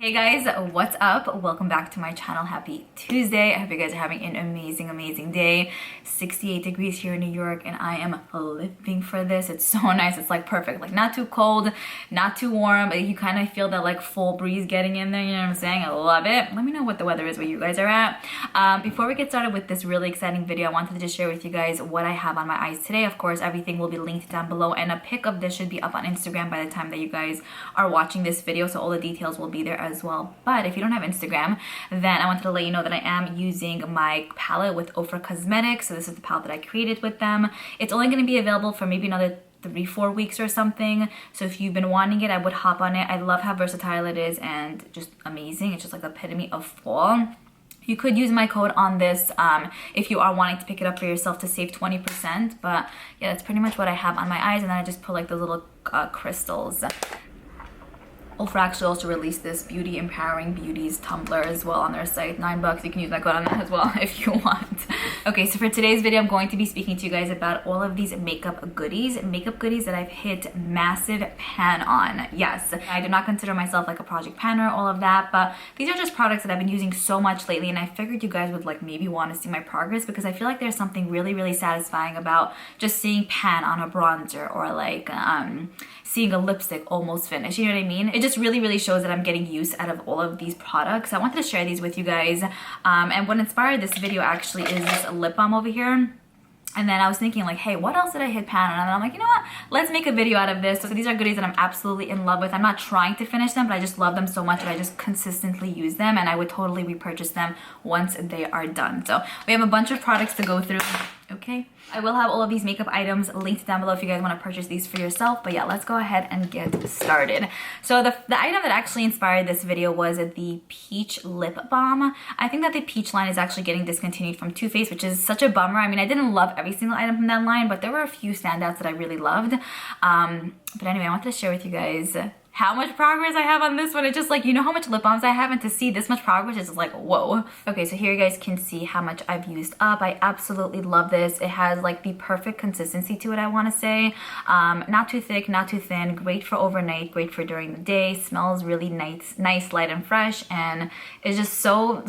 Hey guys, what's up? Welcome back to my channel. Happy Tuesday. I hope you guys are having an amazing day. 68 degrees here in New York and I am living for this. It's so nice. It's like perfect. Like not too cold, not too warm, but you kind of feel that like full breeze getting in there. You know what I'm saying? I love it. Let me know what the weather is where you guys are at. Before we get started with this really exciting video, I wanted to just share with you guys what I have on my eyes today. Of course, everything will be linked down below and a pic of this should be up on Instagram by the time that you guys are watching this video. So all the details will be there as well. But if you don't have Instagram, then I wanted to let you know that I am using my palette with Ofra Cosmetics. So this is the palette that I created with them. It's only going to be available for maybe another 3-4 weeks or something. So if you've been wanting it, I would hop on it. I love how versatile it is and just amazing. It's just like the epitome of fall. You could use my code on this if you are wanting to pick it up for yourself to save 20%. But yeah, that's pretty much what I have on my eyes. And then I just put like those little crystals. Ofra actually also released this Beauty Empowering Beauties tumbler as well on their site. $9. You can use my code on that as well if you want. Okay, so for today's video, I'm going to be speaking to you guys about all of these makeup goodies that I've hit massive pan on. Yes, I do not consider myself like a project panner, all of that, but these are just products that I've been using so much lately, and I figured you guys would like maybe want to see my progress because I feel like there's something really satisfying about just seeing pan on a bronzer or like seeing a lipstick almost finished. You know what I mean? It just really shows that I'm getting use out of all of these products. I wanted to share these with you guys. And what inspired this video actually is this lip balm over here. And then I was thinking like, hey, what else did I hit pan on? And I'm like, you know what? Let's make a video out of this. So these are goodies that I'm absolutely in love with. I'm not trying to finish them, but I just love them so much that I just consistently use them. And I would totally repurchase them once they are done. So we have a bunch of products to go through. Okay, I will have all of these makeup items linked down below if you guys want to purchase these for yourself. But yeah, let's go ahead and get started. So the item that actually inspired this video was the Peach Lip Balm. I think that the Peach line is actually getting discontinued from Too Faced, which is such a bummer. I mean, I didn't love every single item from that line, but there were a few standouts that I really loved. But anyway, I wanted to share with you guys how much progress I have on this one. It's just like, you know how much lip balms I have, and to see this much progress is just like, whoa. Okay, so here you guys can see how much I've used up. I absolutely love this. It has like the perfect consistency to it, I want to say. Not too thick, not too thin, great for overnight, great for during the day, smells really nice, light and fresh, and it's just so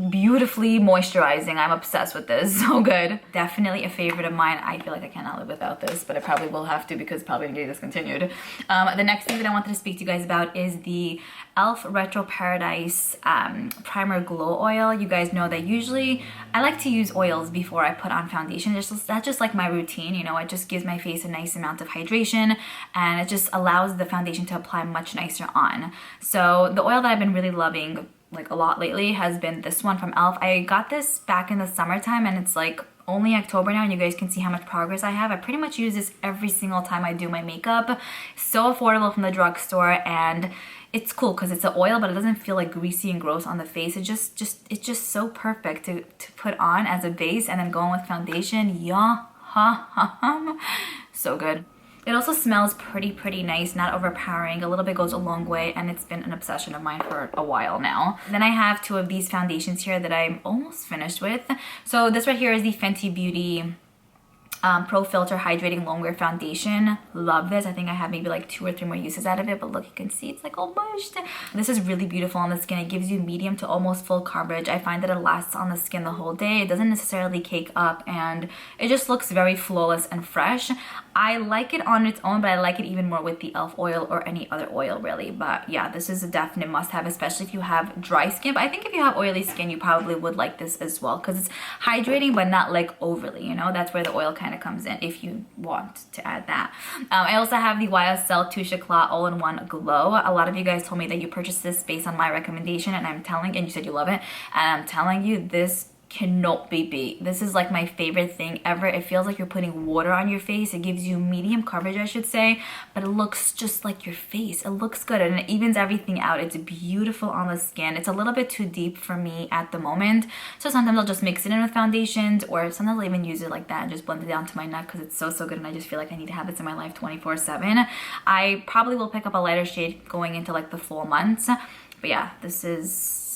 beautifully moisturizing. I'm obsessed with this. So good. Definitely a favorite of mine. I feel like I cannot live without this, but I probably will have to because it's probably gonna get discontinued. The next thing that I wanted to speak to you guys about is the e.l.f. Retro Paradise Primer Glow Oil. You guys know that usually I like to use oils before I put on foundation. That's just like my routine, you know. It just gives my face a nice amount of hydration and it just allows the foundation to apply much nicer on. So the oil that I've been really loving like a lot lately has been this one from e.l.f. I got this back in the summertime and it's like only October now, and you guys can see how much progress I have. I pretty much use this every single time I do my makeup. So affordable from the drugstore, and it's cool because it's an oil, but it doesn't feel like greasy and gross on the face. It's just so perfect to put on as a base and then go on with foundation. So good. It also smells pretty nice, not overpowering. A little bit goes a long way, and it's been an obsession of mine for a while now. Then I have two of these foundations here that I'm almost finished with. So this right here is the Fenty Beauty Pro Filter Hydrating Longwear Foundation. Love this. I think I have maybe like 2 or 3 more uses out of it, but look, you can see it's like all mushed. This is really beautiful on the skin. It gives you medium to almost full coverage. I find that it lasts on the skin the whole day. It doesn't necessarily cake up, and it just looks very flawless and fresh. I like it on its own, but I like it even more with the e.l.f. oil or any other oil really. But yeah, this is a definite must-have, especially if you have dry skin. But I think if you have oily skin, you probably would like this as well because it's hydrating but not like overly, you know. That's where the oil kind of comes in if you want to add that. I also have the YSL Touche Eclat All-in-One Glow. A lot of you guys told me that you purchased this based on my recommendation, and you said you love it, and I'm telling you, this cannot be beat. This is like my favorite thing ever. It feels like you're putting water on your face. It gives you medium coverage, I should say, but it looks just like your face. It looks good and it evens everything out. It's beautiful on the skin. It's a little bit too deep for me at the moment, so sometimes I'll just mix it in with foundations, or sometimes I'll even use it like that and just blend it down to my neck because it's so good, and I just feel like I need to have this in my life 24/7. I probably will pick up a lighter shade going into like the fall months, but yeah, this is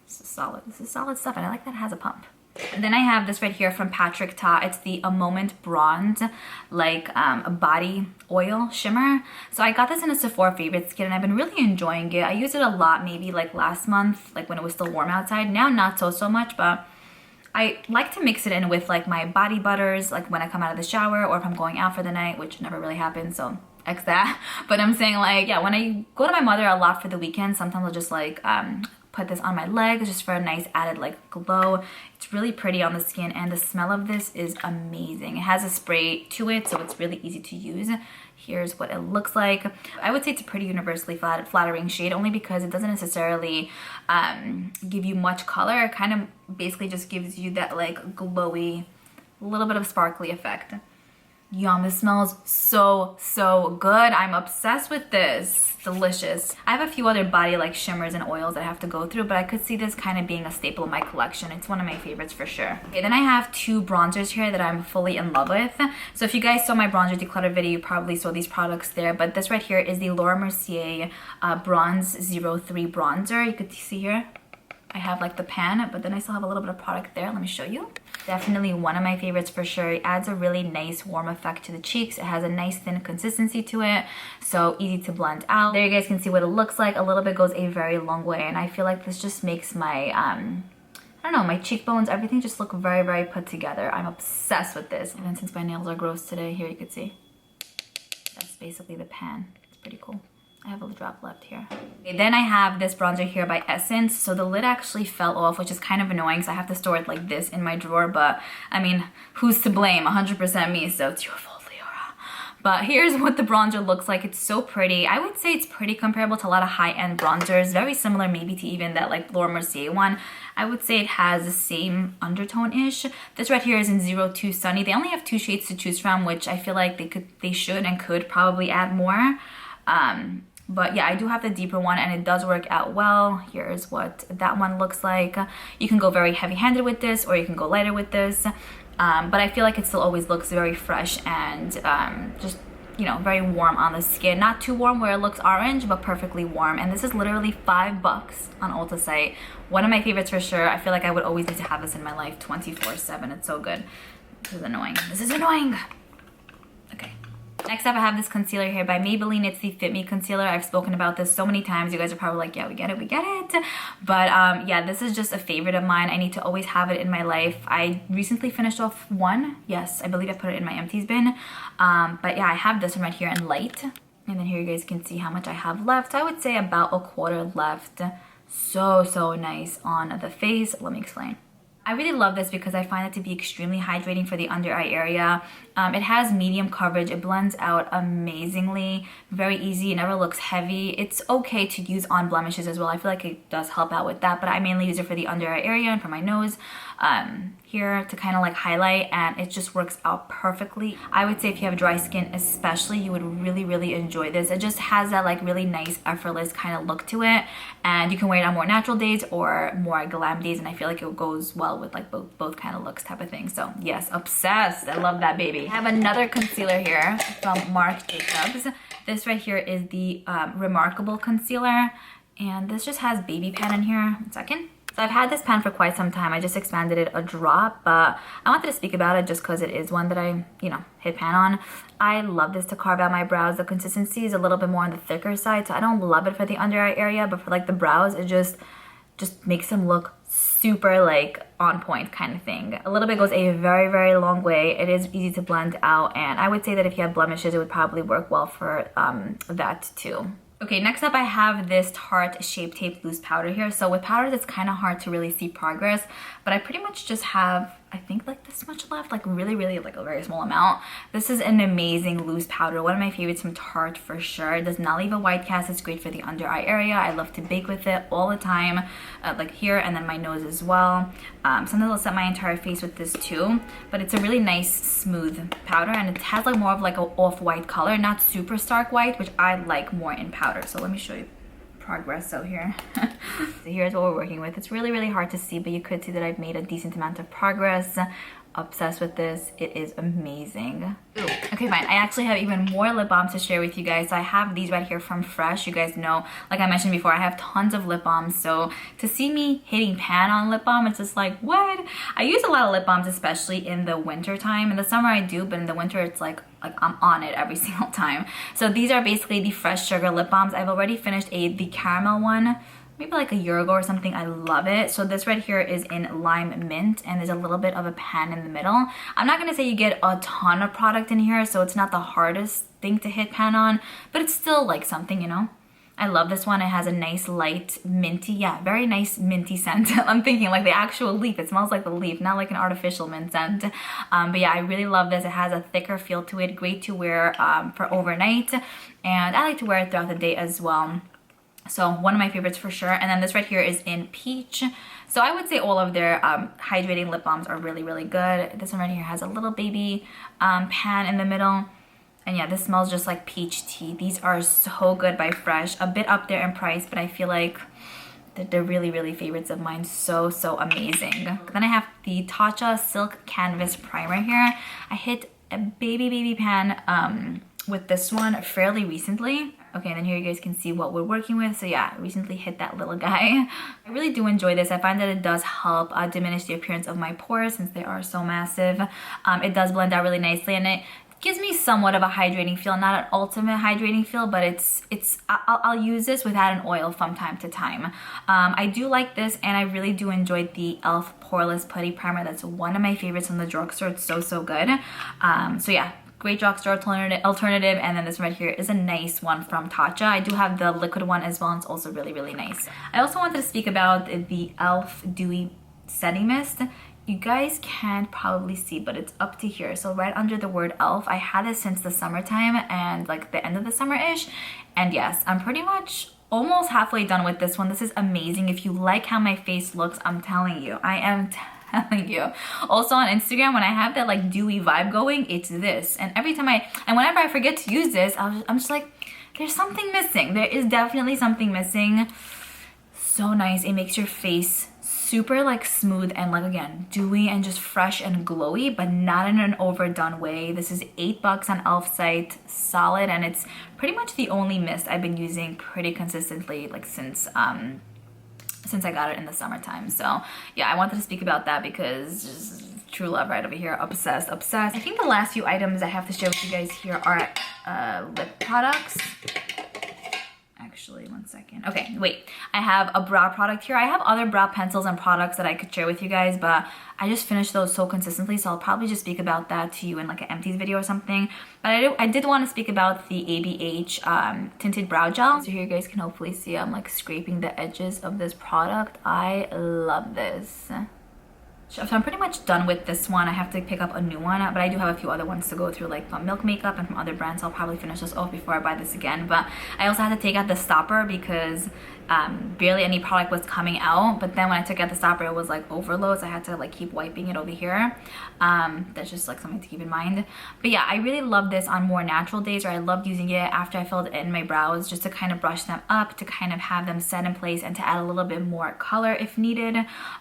solid. This is solid stuff, and I like that it has a pump. And then I have this right here from Patrick Ta. It's the A Moment Bronze, like a body oil shimmer. So I got this in a Sephora Favorites kit and I've been really enjoying it. I used it a lot maybe like last month, like when it was still warm outside. Now not so much, but I like to mix it in with like my body butters, like when I come out of the shower or if I'm going out for the night, which never really happens, so X that. But I'm saying like, yeah, when I go to my mother a lot for the weekend, sometimes I'll just like put this on my legs just for a nice added like glow. It's really pretty on the skin and the smell of this is amazing. It has a spray to it, so it's really easy to use. Here's what it looks like. I would say it's a pretty universally flattering shade only because it doesn't necessarily give you much color. It kind of basically just gives you that like glowy, little bit of sparkly effect. Yum, this smells so good. I'm obsessed with this. Delicious. I have a few other body like shimmers and oils that I have to go through, but I could see this kind of being a staple in my collection. It's one of my favorites for sure. Okay, then I have two bronzers here that I'm fully in love with. So if you guys saw my bronzer declutter video, you probably saw these products there, but this right here is the Liora.y Bronze 03 bronzer. You could see here I have like the pan, but then I still have a little bit of product there. Let me show you. Definitely one of my favorites for sure. It adds a really nice warm effect to the cheeks. It has a nice thin consistency to it, so easy to blend out. There you guys can see what it looks like. A little bit goes a very long way, and I feel like this just makes my, I don't know, my cheekbones, everything just look very put together. I'm obsessed with this. And then since my nails are gross today, here you can see, that's basically the pan. It's pretty cool. I have a drop left here. Okay, then I have this bronzer here by Essence. So the lid actually fell off, which is kind of annoying, so I have to store it like this in my drawer. But I mean, who's to blame? 100% me, so it's your fault, Liora. But here's what the bronzer looks like. It's so pretty. I would say it's pretty comparable to a lot of high-end bronzers. Very similar maybe to even that like Liora one. I would say it has the same undertone-ish. This right here is in 02 Sunny. They only have 2 shades to choose from, which I feel like they should and could probably add more. But yeah, I do have the deeper one and it does work out well. Here's what that one looks like. You can go very heavy-handed with this or you can go lighter with this. But I feel like it still always looks very fresh and just, you know, very warm on the skin. Not too warm where it looks orange, but perfectly warm. And this is literally $5 on Ulta site. One of my favorites for sure. I feel like I would always need to have this in my life 24/7. It's so good. This is annoying. This is annoying. Okay. Next up, I have this concealer here by Maybelline. It's the Fit Me concealer. I've spoken about this so many times. You guys are probably like, yeah, we get it. But yeah, this is just a favorite of mine. I need to always have it in my life. I recently finished off one. Yes, I believe I put it in my empties bin. But yeah, I have this one right here in light. And then here you guys can see how much I have left. I would say about a quarter left. So nice on the face. Let me explain. I really love this because I find it to be extremely hydrating for the under eye area. It has medium coverage. It blends out amazingly. Very easy. It never looks heavy. It's okay to use on blemishes as well. I feel like it does help out with that, but I mainly use it for the under eye area and for my nose here to kind of like highlight, and it just works out perfectly. I would say if you have dry skin especially, you would really enjoy this. It just has that like really nice effortless kind of look to it, and you can wear it on more natural days or more glam days, and I feel like it goes well with like both kind of looks type of thing. So yes, obsessed. I love that baby. I have another concealer here from Marc Jacobs. This right here is the Remarkable concealer, and this just has baby pan in here. 1 second. So I've had this pan for quite some time. I just expanded it a drop, but I wanted to speak about it just because it is one that I, you know, hit pan on. I love this to carve out my brows. The consistency is a little bit more on the thicker side, so I don't love it for the under eye area, but for like the brows, it just makes them look super like on point kind of thing. A little bit goes a very long way. It is easy to blend out, and I would say that if you have blemishes, it would probably work well for that too. Okay, next up I have this Tarte Shape Tape Loose Powder here. So with powders, it's kind of hard to really see progress, but I pretty much just have, I think like this much left, like really like a very small amount. This is an amazing loose powder. One of my favorites from Tarte for sure. It does not leave a white cast. It's great for the under eye area. I love to bake with it all the time, like here and then my nose as well. Sometimes I'll set my entire face with this too, but it's a really nice smooth powder, and it has like more of like an off-white color, not super stark white, which I like more in powder. So let me show you progress out here. So here's what we're working with. It's really hard to see, but you could see that I've made a decent amount of progress. Obsessed with this. It is amazing. Ooh, Okay, fine. I actually have even more lip balms to share with you guys. So I have these right here from Fresh. You guys know, like I mentioned before, I have tons of lip balms. So to see me hitting pan on lip balm, it's just like, what? I use a lot of lip balms, especially in the winter time. In the summer I do, but in the winter it's like I'm on it every single time. So these are basically the Fresh Sugar lip balms. I've already finished the caramel one, maybe like a year ago or something. I love it. So this right here is in lime mint, and there's a little bit of a pan in the middle. I'm not gonna say you get a ton of product in here, so it's not the hardest thing to hit pan on, but it's still like something, you know. I love this one. It has a nice light minty, yeah, very nice minty scent. I'm thinking like the actual leaf. It smells like the leaf, not like an artificial mint scent. But yeah, I really love this. It has a thicker feel to it. Great to wear for overnight, and I like to wear it throughout the day as well. So one of my favorites for sure. And then this right here is in peach. So I would say all of their hydrating lip balms are really, really good. This one right here has a little baby pan in the middle. And yeah, this smells just like peach tea. These are so good by Fresh. A bit up there in price, but I feel like they're really, really favorites of mine. So, so amazing. Then I have the Tatcha Silk Canvas Primer here. I hit a baby pan with this one fairly recently. Okay, and then here you guys can see what we're working with. So yeah, I recently hit that little guy. I really do enjoy this. I find that it does help diminish the appearance of my pores since they are so massive. It does blend out really nicely, and it gives me somewhat of a hydrating feel. Not an ultimate hydrating feel, but I'll use this without an oil from time to time. I do like this, and I really do enjoy the e.l.f. Poreless Putty Primer. That's one of my favorites from the drugstore. It's so, so good. So yeah, great drugstore alternative. And then this right here is a nice one from Tatcha. I do have the liquid one as well, and it's also really, really nice. I also wanted to speak about the e.l.f. Dewy Setting Mist. You guys can't probably see, but it's up to here. So right under the word e.l.f. I had this since the summertime and like the end of the summer-ish. And yes, I'm pretty much almost halfway done with this one. This is amazing. If you like how my face looks, I'm telling you, I am telling you. Also on Instagram, when I have that like dewy vibe going, it's this. And whenever I forget to use this, I'm just like, there's something missing. There is definitely something missing. So nice. It makes your face super like smooth and like, again, dewy and just fresh and glowy, but not in an overdone way. This is $8 on e.l.f. site, solid, and it's pretty much the only mist I've been using pretty consistently like since I got it in the summertime. So yeah, I wanted to speak about that because just true love right over here. Obsessed. I think the last few items I have to share with you guys here are lip products. Actually, one second. Okay, wait. I have a brow product here. I have other brow pencils and products that I could share with you guys, but I just finished those so consistently, so I'll probably just speak about that to you in like an empties video or something. But I did want to speak about the ABH tinted brow gel. So here you guys can hopefully see I'm like scraping the edges of this product. I love this. So I'm pretty much done with this one. I have to pick up a new one, but I do have a few other ones to go through, like from Milk Makeup and from other brands. So I'll probably finish this off before I buy this again. But I also had to take out the stopper because barely any product was coming out. But then when I took out the stopper, it was like overload, so I had to like keep wiping it over here. That's just like something to keep in mind. But yeah, I really love this on more natural days, or I loved using it after I filled in my brows, just to kind of brush them up, to kind of have them set in place, and to add a little bit more color if needed.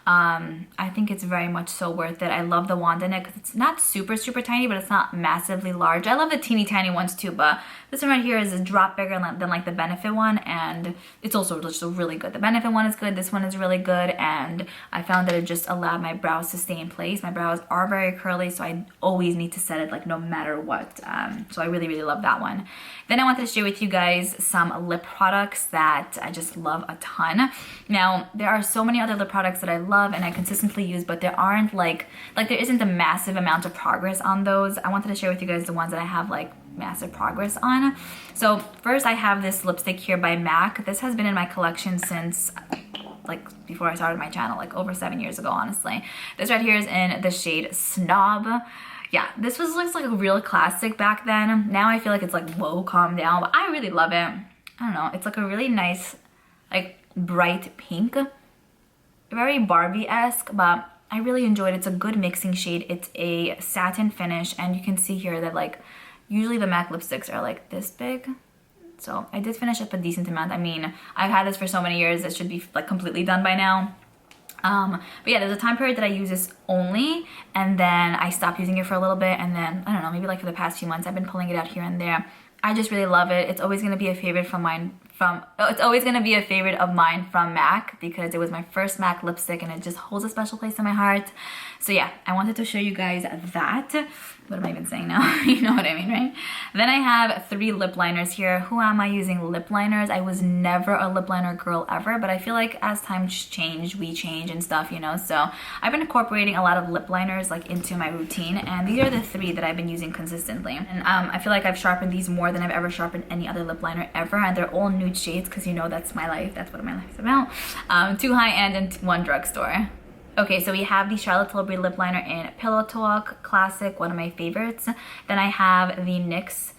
I think it's very much so worth it. I love the wand in it because it's not super tiny, but it's not massively large. I love the teeny tiny ones too, but this one right here is a drop bigger than like the Benefit one, and it's also just really good. The Benefit one is good, this one is really good, and I found that it just allowed my brows to stay in place. My brows are very curly, so I always need to set it like no matter what. So I really love that one. Then I wanted to share with you guys some lip products that I just love a ton. Now, there are so many other lip products that I love and I consistently use, but there aren't like there isn't a massive amount of progress on those. I wanted to share with you guys the ones that I have like massive progress on. So first I have this lipstick here by MAC. This has been in my collection since like before I started my channel, like over 7 years ago, honestly. This right here is in the shade Snob. Yeah, this was looks like a real classic back then. Now I feel like it's like, whoa, calm down, but I really love it. I don't know, it's like a really nice, like bright pink, very Barbie-esque, but I really enjoyed it. It's a good mixing shade. It's a satin finish, and you can see here that like usually the MAC lipsticks are like this big. So I did finish up a decent amount. I mean, I've had this for so many years, it should be like completely done by now. But yeah, there's a time period that I use this only, and then I stopped using it for a little bit, and then I don't know, maybe like for the past few months I've been pulling it out here and there. I just really love it. It's always gonna be a favorite from it's always gonna be a favorite of mine from MAC, because it was my first MAC lipstick and it just holds a special place in my heart. So yeah, I wanted to show you guys that. What am I even saying now? You know what I mean, right? Then I have 3 lip liners here. Who am I using lip liners? I was never a lip liner girl ever, but I feel like as times change, we change and stuff, you know? So I've been incorporating a lot of lip liners like into my routine, and these are the 3 that I've been using consistently. And I feel like I've sharpened these more than I've ever sharpened any other lip liner ever, and they're all nude shades, because you know that's my life. That's what my life is about. 2 high-end and 1 drugstore. Okay, so we have the Charlotte Tilbury lip liner in Pillow Talk Classic, one of my favorites. Then I have the NYX,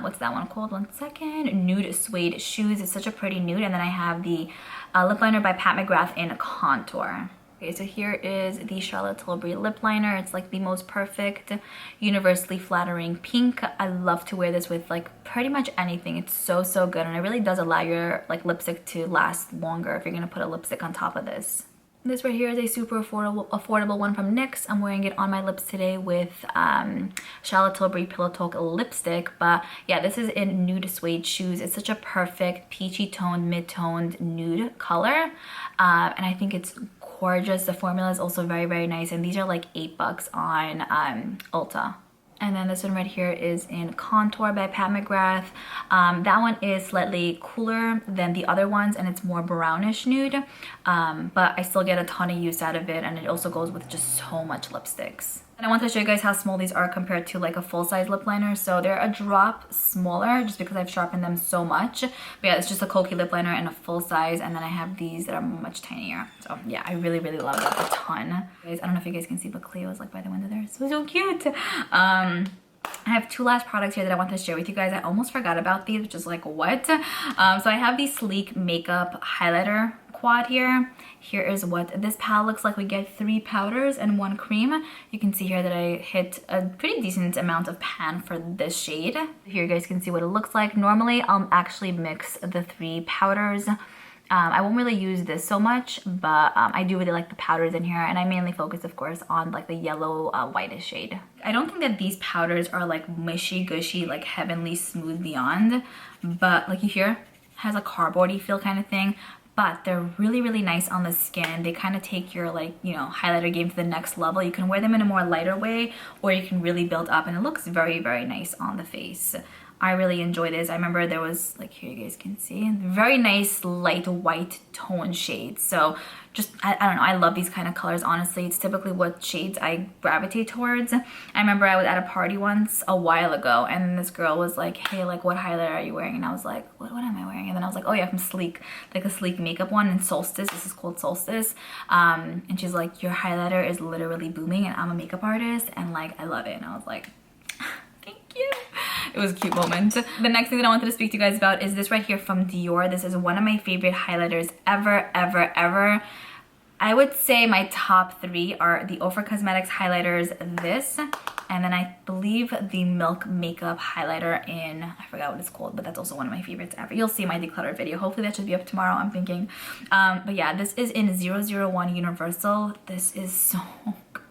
what's that one called? 1 second. Nude Suede Shoes. It's such a pretty nude. And then I have the lip liner by Pat McGrath in Contour. Okay, so here is the Charlotte Tilbury lip liner. It's like the most perfect, universally flattering pink. I love to wear this with like pretty much anything. It's so, so good. And it really does allow your like lipstick to last longer if you're gonna put a lipstick on top of this. This right here is a super affordable one from NYX. I'm wearing it on my lips today with Charlotte Tilbury Pillow Talk lipstick. But yeah, this is in Nude Suede Shoes. It's such a perfect peachy toned, mid-toned nude color. And I think it's gorgeous. The formula is also very, very nice. And these are like $8 on Ulta. And then this one right here is in Contour by Pat McGrath. That one is slightly cooler than the other ones, and it's more brownish nude. But I still get a ton of use out of it, and it also goes with just so much lipsticks. And I want to show you guys how small these are compared to like a full-size lip liner. So they're a drop smaller just because I've sharpened them so much. But yeah, it's just a Kokie lip liner in a full size, and then I have these that are much tinier. So yeah, I really, really love that a ton. Guys, I don't know if you guys can see, but Cleo is like by the window there. So, so cute. I have 2 last products here that I want to share with you guys. I almost forgot about these, which is like, what? So I have the Sleek Makeup Highlighter Quad here. Here is what this palette looks like. We get 3 powders and 1 cream. You can see here that I hit a pretty decent amount of pan for this shade. Here you guys can see what it looks like. Normally, I'll actually mix the 3 powders. I won't really use this so much, but I do really like the powders in here, and I mainly focus, of course, on like the yellow whitish shade. I don't think that these powders are like mushy gushy, like heavenly smooth beyond, but like you hear, has a cardboardy feel kind of thing. But they're really, really nice on the skin. They kind of take your like, you know, highlighter game to the next level. You can wear them in a more lighter way, or you can really build up, and it looks very, very nice on the face. I really enjoy this. I remember there was, like here you guys can see, very nice light white tone shades. So just, I don't know, I love these kind of colors, honestly. It's typically what shades I gravitate towards. I remember I was at a party once a while ago, and this girl was like, hey, like what highlighter are you wearing? And I was like, what am I wearing? And then I was like, oh yeah, from Sleek, like a Sleek makeup one in Solstice. This is called Solstice. And she's like, your highlighter is literally booming, and I'm a makeup artist, and like I love it. And I was like, thank you. It was a cute moment. The next thing that I wanted to speak to you guys about is this right here from Dior. This is one of my favorite highlighters ever, ever, ever. I would say my top 3 are the Ofra Cosmetics highlighters, this, and then I believe the Milk Makeup highlighter in, I forgot what it's called, but that's also one of my favorites ever. You'll see my decluttered video. Hopefully that should be up tomorrow, I'm thinking. But yeah, this is in 001 Universal. This is so good.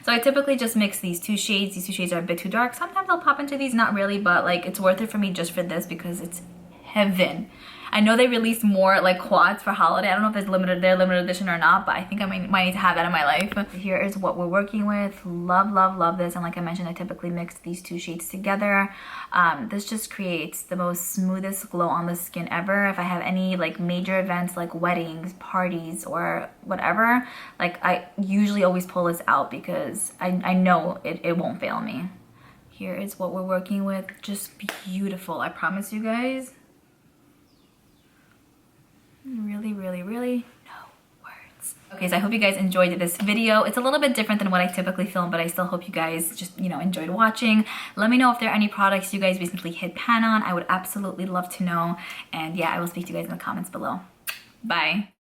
So I typically just mix these 2 shades. These 2 shades are a bit too dark. Sometimes I'll pop into these, not really, but like it's worth it for me just for this because it's heaven. I know they released more like quads for holiday. I don't know if it's they're limited edition or not, but I think I might need to have that in my life. Here is what we're working with. Love, love, love this. And like I mentioned, I typically mix these 2 shades together. This just creates the most smoothest glow on the skin ever. If I have any like major events like weddings, parties, or whatever, like I usually always pull this out because I know it won't fail me. Here is what we're working with. Just beautiful. I promise you guys. Really, really, really no words. Okay, so I hope you guys enjoyed this video. It's a little bit different than what I typically film, but I still hope you guys just, you know, enjoyed watching. Let me know if there are any products you guys recently hit pan on. I would absolutely love to know. And yeah, I will speak to you guys in the comments below. Bye.